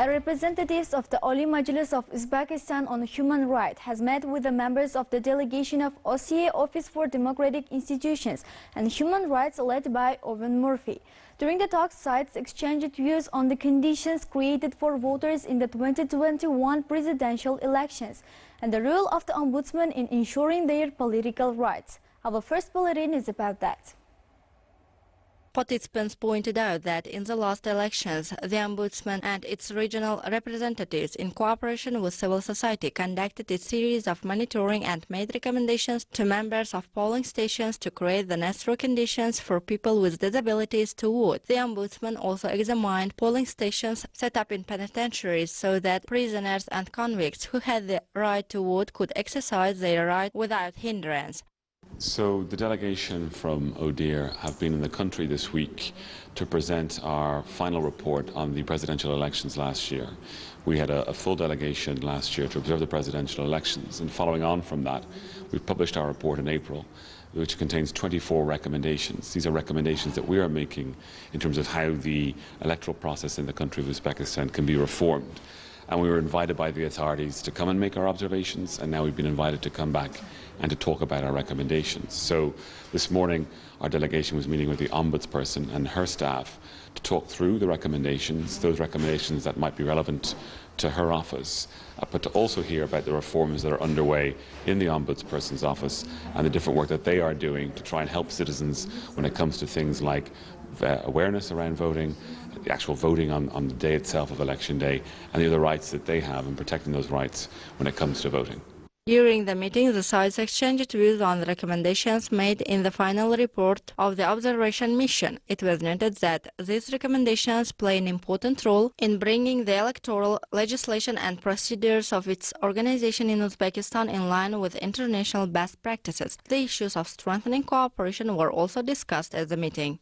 A representative of the Oli Majlis of Uzbekistan on Human Rights has met with the members of the delegation of OSCE Office for Democratic Institutions and Human Rights led by Owen Murphy. During the talks, sides exchanged views on the conditions created for voters in the 2021 presidential elections and the role of the Ombudsman in ensuring their political rights. Our first bulletin is about that. Participants pointed out that in the last elections, the Ombudsman and its regional representatives, in cooperation with civil society, conducted a series of monitoring and made recommendations to members of polling stations to create the necessary conditions for people with disabilities to vote. The Ombudsman also examined polling stations set up in penitentiaries so that prisoners and convicts who had the right to vote could exercise their right without hindrance. So the delegation from ODIHR have been in the country this week to present our final report on the presidential elections last year. We had a full delegation last year to observe the presidential elections, and following on from that, we've published our report in April, which contains 24 recommendations. These are recommendations that we are making in terms of how the electoral process in the country of Uzbekistan can be reformed. And we were invited by the authorities to come and make our observations, and now we've been invited to come back and to talk about our recommendations. So this morning our delegation was meeting with the Ombudsperson and her staff to talk through the recommendations, those recommendations that might be relevant to her office, but to also hear about the reforms that are underway in the Ombudsperson's office and the different work that they are doing to try and help citizens when it comes to things like awareness around voting, the actual voting on the day itself of election day, and the other rights that they have in protecting those rights when it comes to voting. During the meeting, the sides exchanged views on the recommendations made in the final report of the observation mission. It was noted that these recommendations play an important role in bringing the electoral legislation and procedures of its organization in Uzbekistan in line with international best practices. The issues of strengthening cooperation were also discussed at the meeting.